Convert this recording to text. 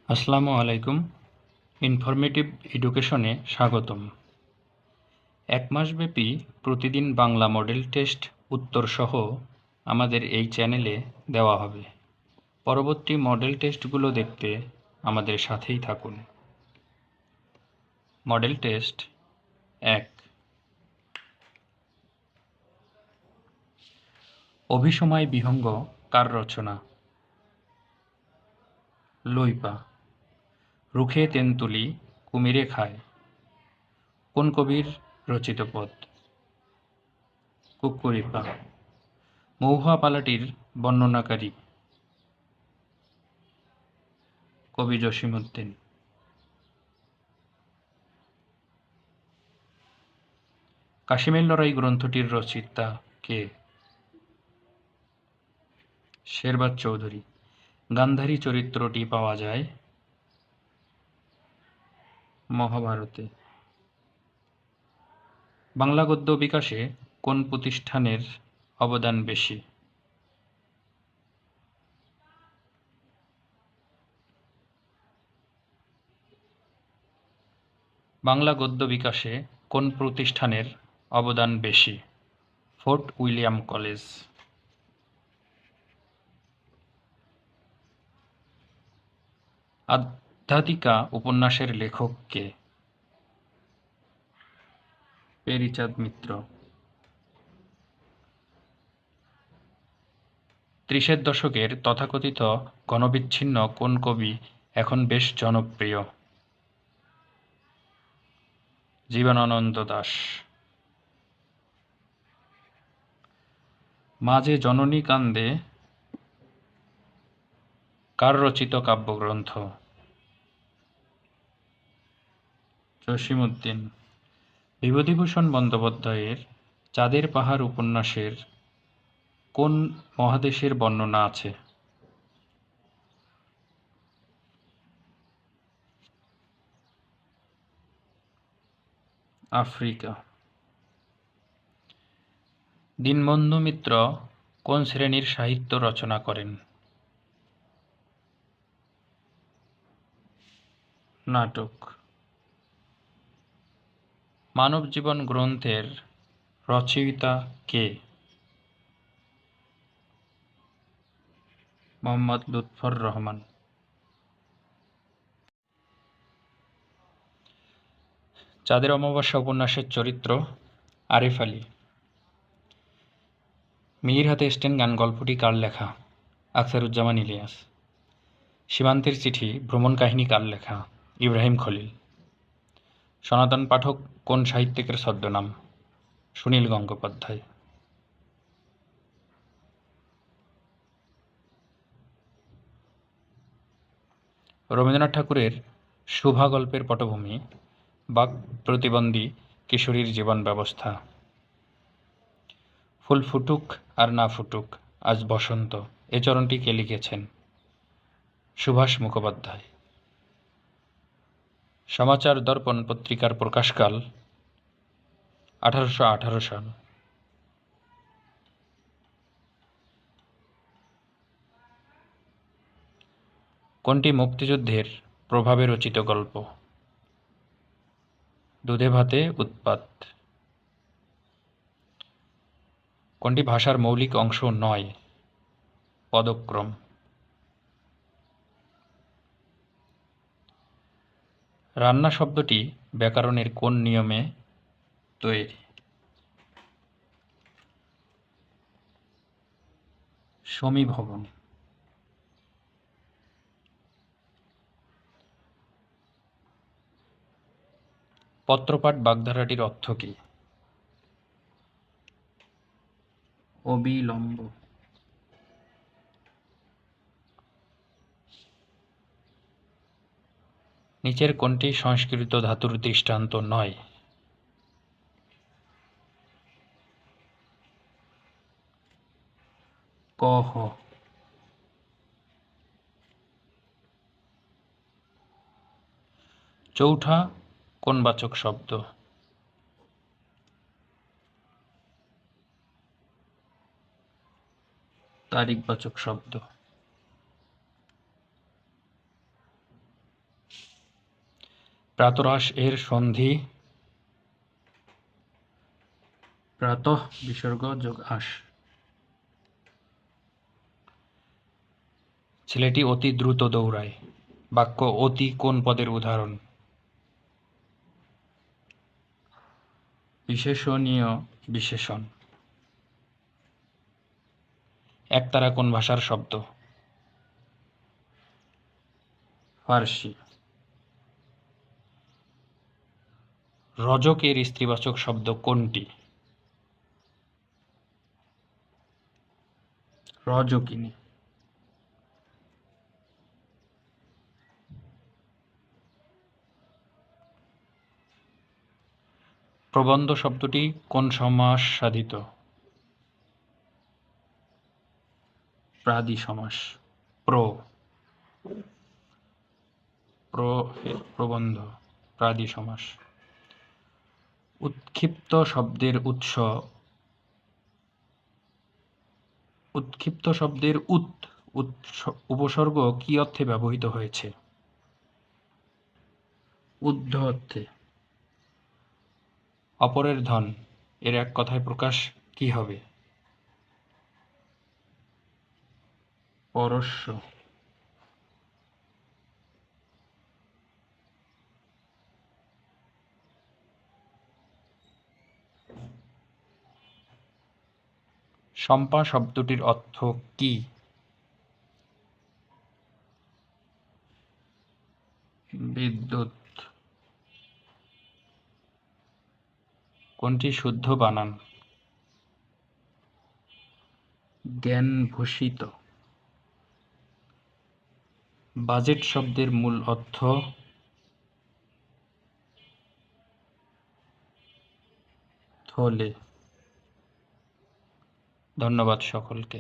আসসালামু আলাইকুম। ইনফরমেটিভ এডুকেশনে স্বাগতম। ১ মাসব্যাপী প্রতিদিন বাংলা মডেল টেস্ট উত্তরসহ আমাদের এই চ্যানেলে দেওয়া হবে। পরবর্তী মডেল টেস্টগুলো দেখতে আমাদের সাথেই থাকুন। Model test ১। অভিসময় বিহঙ্গ কার রচনা? লইপা। রুখে তেন্তুলি কুমিরে খায় কোন কবির রচিত পদ? কুক্কুরিপা। মহুয়া পালাটির বর্ণনাকারী? কবি জসিমউদ্দিন। কাশিমের লড়াই গ্রন্থটির রচয়িতা কে? শেরবাদ চৌধুরী। গান্ধারী চরিত্রটি পাওয়া যায় মহাভারতে। বাংলা গদ্য বিকাশে কোন প্রতিষ্ঠানের অবদান বেশি? বাংলা গদ্য বিকাশে কোন প্রতিষ্ঠানের অবদান বেশি? Fort William college. আধ্যাত্মিকা উপন্যাসের লেখক কে? পেরিচাঁদ মিত্র। ৩০-এর দশকের তথাকথিত গণবিচ্ছিন্ন কোন কবি এখন বেশ জনপ্রিয়? জীবনানন্দ দাশ। মাঝে জননী কান্দে কার রচিত কাব্যগ্রন্থ? জসিমউদ্দিন। বিভূতিভূষণ বন্দ্যোপাধ্যায়ের চাঁদের পাহাড় উপন্যাসের কোন মহাদেশের বর্ণনা আছে? আফ্রিকা। দীনবন্ধু মিত্র কোন শ্রেণীর সাহিত্য রচনা করেন? নাটক। মানবজীবন গ্রন্থের রচয়িতা কে? মোহাম্মদ লুৎফর রহমান। চাঁদের অমাবস্যা উপন্যাসের চরিত্র? আরিফ আলী। মিহির হাতে স্টেন গান গল্পটি কার লেখা? আখতারুজ্জামান ইলিয়াস। সীমান্তের চিঠি ভ্রমণ কাহিনী কার লেখা? ইব্রাহিম খলিল। সনাতন পাঠক কোন সাহিত্যিকের ছদ্মনাম? সুনীল গঙ্গোপাধ্যায়। রবীন্দ্রনাথ ঠাকুরের শুভা গল্পের পটভূমি? বাক প্রতিবন্ধী কিশোরীর জীবন ব্যবস্থা। ফুল ফুটুক আর না ফুটুক আজ বসন্ত এ চরণটি কে লিখেছেন? সুভাষ মুখোপাধ্যায়। সমাচার দর্পণ পত্রিকার প্রকাশকাল? 1818 সাল। কোনটি মুক্তিযুদ্ধের প্রভাবে রচিত গল্প? দুধে ভাতে উৎপাত। কোনটি ভাষার মৌলিক অংশ নয়? পদক্রম। রান্না শব্দটি ব্যাকরণের কোন নিয়মে তৈরি? সমীভবন। পত্রপাঠ বাগধারাটির অর্থ কী? অবিলম্ব। নিচের কোনটি সংস্কৃত ধাতুর দৃষ্টান্ত নয়? ক খ। চৌঠা কোন বাচক শব্দ? তারিখবাচক শব্দ। প্রাতরাশ এর সন্ধি প্রাতঃ বিসর্গ যোগ আস। ছেলেটি অতি দ্রুত দৌড়ায়। বাক্য অতি কোন পদের উদাহরণ? বিশেষণীয় বিশেষণ। একতারা কোন ভাষার শব্দ? ফার্সি। রজকের স্ত্রীবাচক শব্দ কোনটি? রজকিনী। প্রবন্ধ শব্দটি কোন সমাস সাধিত? প্রাদি সমাস। প্রবন্ধ প্রাদি সমাস। উৎক্ষিপ্ত শব্দের উৎস। উৎক্ষিপ্ত শব্দের উপসর্গ কি অর্থে ব্যবহৃত হয়েছে? ঊর্ধ্ব অর্থে। অপরের ধন এর এক কথায় প্রকাশ কি হবে? পরস্য। শম্পা শব্দটির অর্থ কি? বিদ্যুৎ। কোনটি শুদ্ধ বানান? জ্ঞানভূষিত। বাজেট শব্দের মূল অর্থ? থলে। ধন্যবাদ সকলকে।